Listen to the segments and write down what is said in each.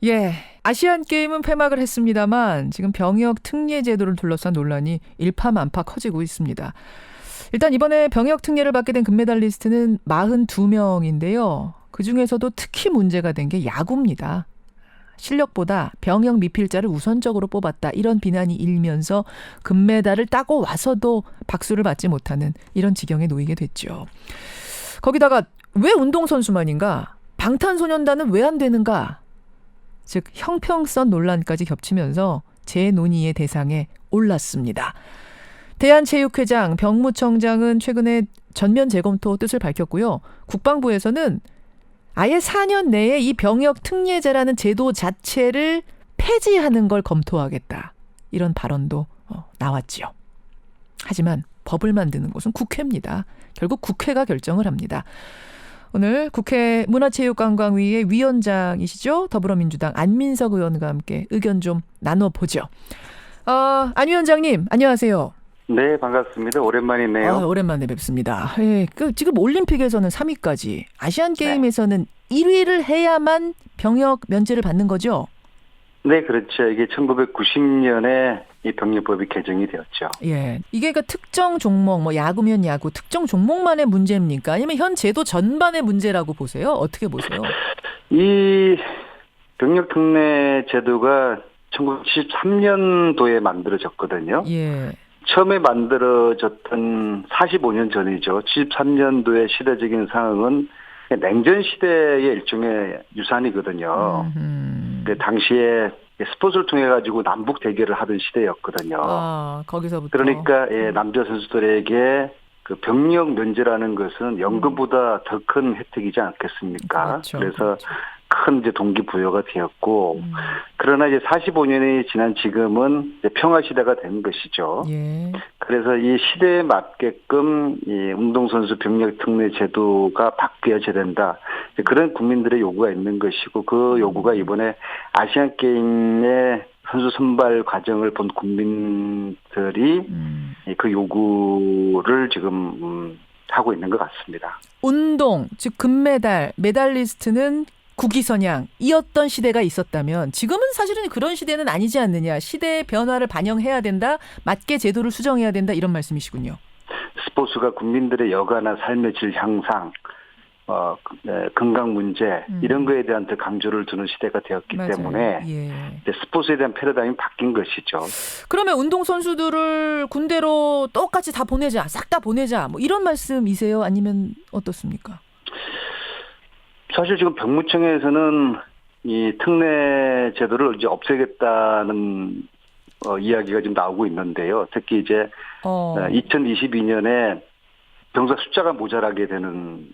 예, 아시안 게임은 폐막을 했습니다만 지금 병역 특례 제도를 둘러싼 논란이 일파만파 커지고 있습니다. 일단 이번에 병역 특례를 받게 된 금메달리스트는 42명인데요. 그중에서도 특히 문제가 된 게 야구입니다. 실력보다 병역 미필자를 우선적으로 뽑았다. 이런 비난이 일면서 금메달을 따고 와서도 박수를 받지 못하는 이런 지경에 놓이게 됐죠. 거기다가 왜 운동선수만인가? 방탄소년단은 왜 안 되는가? 즉 형평성 논란까지 겹치면서 재논의의 대상에 올랐습니다. 대한체육회장, 병무청장은 최근에 전면 재검토 뜻을 밝혔고요. 국방부에서는 아예 4년 내에 이 병역 특례제라는 제도 자체를 폐지하는 걸 검토하겠다. 이런 발언도 나왔지요. 하지만 법을 만드는 곳은 국회입니다. 결국 국회가 결정을 합니다. 오늘 국회 문화체육관광위의 위원장이시죠? 더불어민주당 안민석 의원과 함께 의견 좀 나눠보죠. 안 위원장님, 안녕하세요. 네, 반갑습니다. 오랜만이네요. 오랜만에 뵙습니다. 예, 지금 올림픽에서는 3위까지, 아시안게임에서는 1위를 해야만 병역 면제를 받는 거죠? 네, 그렇죠. 이게 1990년에 이 병역법이 개정이 되었죠. 예, 이게 그러니까 특정 종목, 뭐 야구면 야구, 특정 종목만의 문제입니까? 아니면 현 제도 전반의 문제라고 보세요? 어떻게 보세요? 이 병역특례 제도가 1973년도에 만들어졌거든요. 예. 처음에 만들어졌던 45년 전이죠. 73년도의 시대적인 상황은 냉전 시대의 일종의 유산이거든요. 당시에 스포츠를 통해 가지고 남북 대결을 하던 시대였거든요. 거기서부터. 그러니까 남자 선수들에게 그 병역 면제라는 것은 연금보다 더 큰 혜택이지 않겠습니까? 그렇죠, 그래서 그렇죠. 큰 이제 동기부여가 되었고, 그러나 이제 45년이 지난 지금은 이제 평화 시대가 된 것이죠. 예. 그래서 이 시대에 맞게끔 이 운동선수 병역 특례 제도가 바뀌어야 된다. 그런 국민들의 요구가 있는 것이고, 그 요구가 이번에 아시안 게임의 선수 선발 과정을 본 국민들이 그 요구를 지금 하고 있는 것 같습니다. 운동, 즉 금메달, 메달리스트는 국위선양이었던 시대가 있었다면 지금은 사실은 그런 시대는 아니지 않느냐. 시대의 변화를 반영해야 된다. 맞게 제도를 수정해야 된다. 이런 말씀이시군요. 스포츠가 국민들의 여가나 삶의 질 향상, 건강 문제 이런 거에 대한 더 강조를 두는 시대가 되었기 맞아요. 때문에 예. 스포츠에 대한 패러다임이 바뀐 것이죠. 그러면 운동선수들을 군대로 똑같이 다 보내자. 싹 다 보내자. 뭐 이런 말씀이세요? 아니면 어떻습니까? 사실 지금 병무청에서는 이 특례 제도를 이제 없애겠다는 이야기가 지금 나오고 있는데요. 특히 이제 2022년에 병사 숫자가 모자라게 되는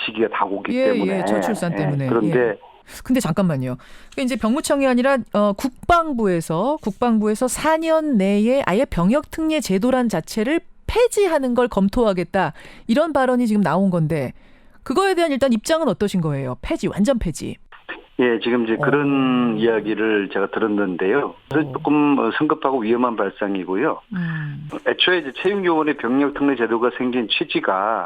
시기가 다가오기 때문에. 예, 저출산 때문에. 그런데 근데 잠깐만요. 이제 병무청이 아니라 국방부에서 4년 내에 아예 병역 특례 제도란 자체를 폐지하는 걸 검토하겠다. 이런 발언이 지금 나온 건데 그거에 대한 일단 입장은 어떠신 거예요? 폐지, 완전 폐지. 예, 지금 이제 그런 이야기를 제가 들었는데요. 조금 성급하고 위험한 발상이고요. 애초에 이제 채용요원의 병역 특례 제도가 생긴 취지가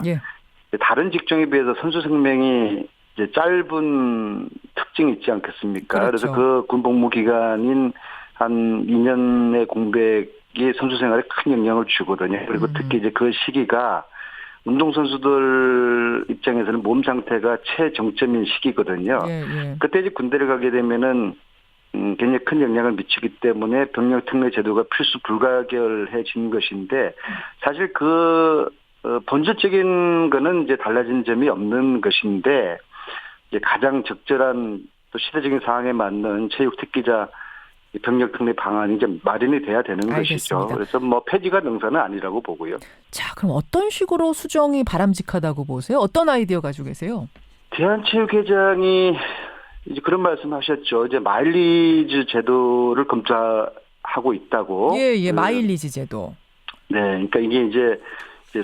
다른 직종에 비해서 선수 생명이 이제 짧은 특징이 있지 않겠습니까? 그렇죠. 그래서 그 군복무 기간인 한 2년의 공백이 선수 생활에 큰 영향을 주거든요. 그리고 특히 이제 그 시기가 운동선수들 입장에서는 몸 상태가 최정점인 시기거든요. 그때 이제 군대를 가게 되면은 굉장히 큰 영향을 미치기 때문에 병역 특례 제도가 필수 불가결해진 것인데 사실 그 본질적인 거는 이제 달라진 점이 없는 것인데 이제 가장 적절한 또 시대적인 상황에 맞는 체육 특기자 병역 특례 방안이 이제 마련이 돼야 되는 알겠습니다. 것이죠. 그래서 뭐 폐지가 능사는 아니라고 보고요. 자, 그럼 어떤 식으로 수정이 바람직하다고 보세요? 어떤 아이디어 가지고 계세요? 대한체육회장이 이제 그런 말씀하셨죠. 이제 마일리지 제도를 검토하고 있다고. 예, 마일리지 제도. 네, 그러니까 이게 이제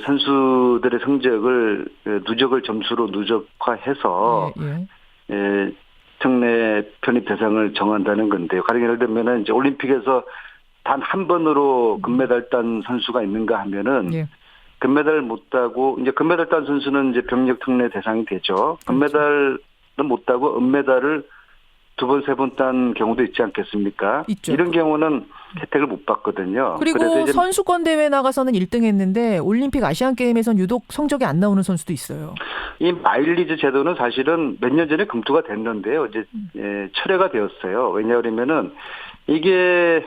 선수들의 성적을 누적을 점수로 누적화해서 특례 편입 대상을 정한다는 건데요. 가령 예를 들면은 이제 올림픽에서 단 한 번으로 금메달 딴 선수가 있는가 하면은 금메달을 못 따고 이제 금메달 딴 선수는 이제 병역 특례 대상이 되죠. 금메달은 못 따고 은메달을 두 번, 세 번 딴 경우도 있지 않겠습니까? 있죠. 이런 경우는 혜택을 못 받거든요. 그리고 선수권 대회 나가서는 1등 했는데 올림픽 아시안게임에선 유독 성적이 안 나오는 선수도 있어요. 이 마일리지 제도는 사실은 몇 년 전에 검토가 됐는데요. 이제 철회가 되었어요. 왜냐하면은 이게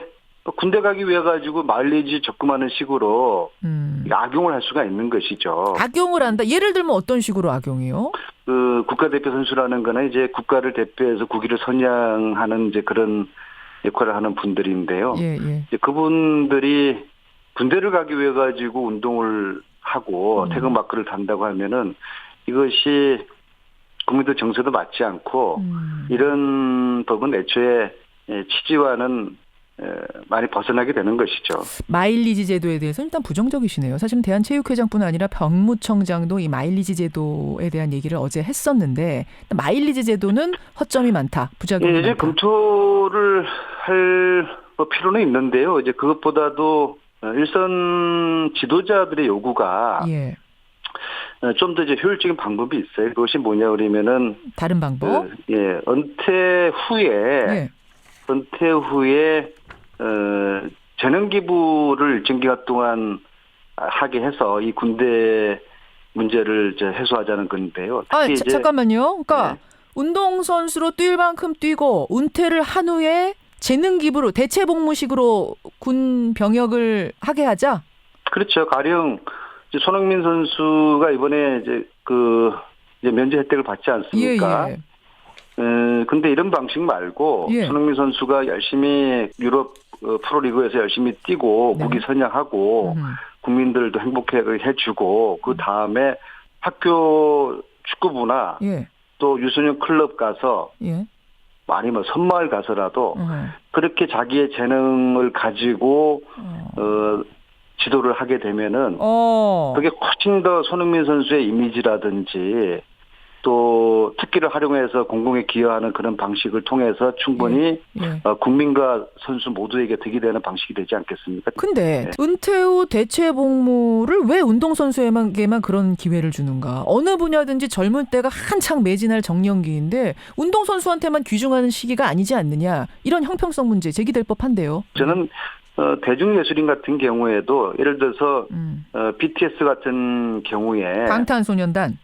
군대 가기 위해 가지고 마일리지 적금하는 식으로 악용을 할 수가 있는 것이죠. 악용을 한다. 예를 들면 어떤 식으로 악용이요? 그 국가대표 선수라는 거는 이제 국가를 대표해서 국위를 선양하는 이제 그런 역할을 하는 분들인데요. 이제 그분들이 군대를 가기 위해 가지고 운동을 하고 태극 마크를 단다고 하면은 이것이 국민들 정서도 맞지 않고 이런 법은 애초에 취지와는 많이 벗어나게 되는 것이죠. 마일리지 제도에 대해서는 일단 부정적이시네요. 사실은 대한체육회장뿐 아니라 병무청장도 이 마일리지 제도에 대한 얘기를 어제 했었는데 마일리지 제도는 허점이 많다, 부작용이 많다. 이제 검토를 할 필요는 있는데요. 이제 그것보다도 일선 지도자들의 요구가 좀 더 이제 효율적인 방법이 있어요. 그것이 뭐냐 그러면은 다른 방법? 은퇴 후에 재능 기부를 일정 기간 동안 하게 해서 이 군대 문제를 이제 해소하자는 건데요. 잠깐만요. 그러니까 운동 선수로 뛸 만큼 뛰고 은퇴를 한 후에 재능 기부로 대체 복무식으로 군 병역을 하게 하자. 그렇죠. 가령 이제 손흥민 선수가 이번에 이제 면제 혜택을 받지 않습니까? 근데 이런 방식 말고 손흥민 선수가 열심히 유럽 프로리그에서 열심히 뛰고 국위 선양하고 국민들도 행복해 해주고 그 다음에 학교 축구부나 또 유소년 클럽 가서 아니면 섬마을 가서라도 그렇게 자기의 재능을 가지고 지도를 하게 되면은 그게 훨씬 더 손흥민 선수의 이미지라든지 또 특기를 활용해서 공공에 기여하는 그런 방식을 통해서 충분히 국민과 선수 모두에게 득이 되는 방식이 되지 않겠습니까? 근데 은퇴 후 대체 복무를 왜 운동선수에게만 그런 기회를 주는가? 어느 분야든지 젊은 때가 한창 매진할 정년기인데 운동선수한테만 귀중하는 시기가 아니지 않느냐? 이런 형평성 문제 제기될 법한데요. 저는 대중예술인 같은 경우에도 예를 들어서 BTS 같은 경우에 방탄소년단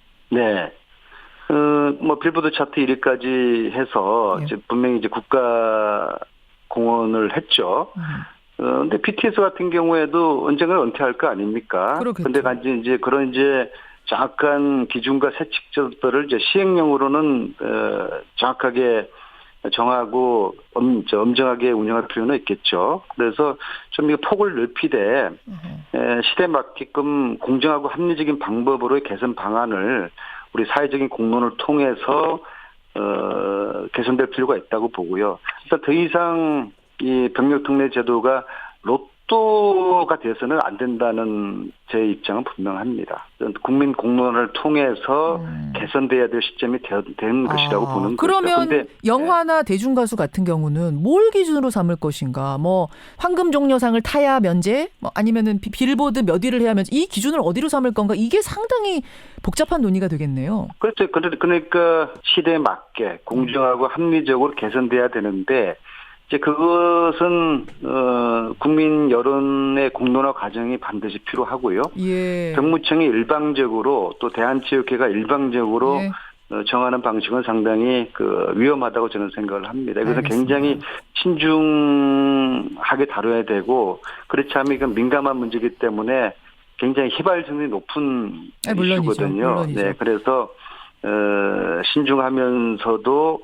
빌보드 차트 1위까지 해서 이제 분명히 이제 국가 공헌을 했죠. 근데 BTS 같은 경우에도 언젠가 은퇴할 거 아닙니까? 그런데 이제 그런 이제 정확한 기준과 세칙들을 이제 시행령으로는 정확하게 정하고 엄정하게 운영할 필요는 있겠죠. 그래서 좀 이 폭을 넓히되 시대에 맞게끔 공정하고 합리적인 방법으로의 개선 방안을 우리 사회적인 공론을 통해서 개선될 필요가 있다고 보고요. 그래서 더 이상 이 병력특례 제도가 로또가 돼서는 안 된다는 제 입장은 분명합니다. 국민 공론을 통해서 개선돼야 될 시점이 된 것이라고 보는 거죠. 그러면 영화나 대중가수 같은 경우는 뭘 기준으로 삼을 것인가? 뭐 황금종려상을 타야 면제? 뭐 아니면은 빌보드 몇 위를 해야 면제? 이 기준을 어디로 삼을 건가? 이게 상당히 복잡한 논의가 되겠네요. 그렇죠. 그러니까 시대에 맞게 공정하고 합리적으로 개선돼야 되는데 이제 그것은 국민 여론의 공론화 과정이 반드시 필요하고요. 병무청이 일방적으로 또 대한체육회가 일방적으로 정하는 방식은 상당히 위험하다고 저는 생각을 합니다. 그래서 굉장히 신중하게 다뤄야 되고 그렇지 않으면 이건 민감한 문제이기 때문에 굉장히 휘발성이 높은 이슈거든요. 물론이죠. 그래서 신중하면서도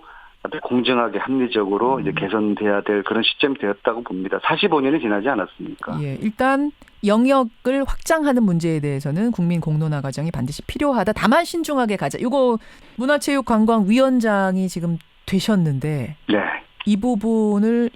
공정하게 합리적으로 이제 개선돼야 될 그런 시점이 되었다고 봅니다. 45년이 지나지 않았습니까? 일단 영역을 확장하는 문제에 대해서는 국민 공론화 과정이 반드시 필요하다. 다만 신중하게 가자. 이거 문화체육관광위원장이 지금 되셨는데 이 부분을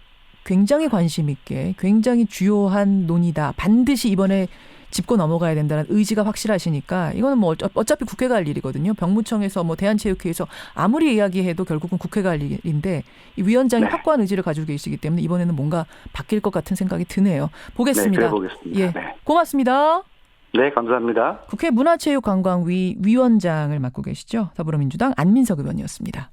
굉장히 관심 있게 굉장히 주요한 논의다. 반드시 이번에 짚고 넘어가야 된다는 의지가 확실하시니까 이거는 뭐 어차피 국회가 할 일이거든요. 병무청에서 뭐 대한체육회에서 아무리 이야기해도 결국은 국회가 할 일인데 이 위원장이 확고한 의지를 가지고 계시기 때문에 이번에는 뭔가 바뀔 것 같은 생각이 드네요. 보겠습니다. 그래 보겠습니다. 고맙습니다. 네, 감사합니다. 국회 문화체육관광위 위원장을 맡고 계시죠. 더불어민주당 안민석 의원이었습니다.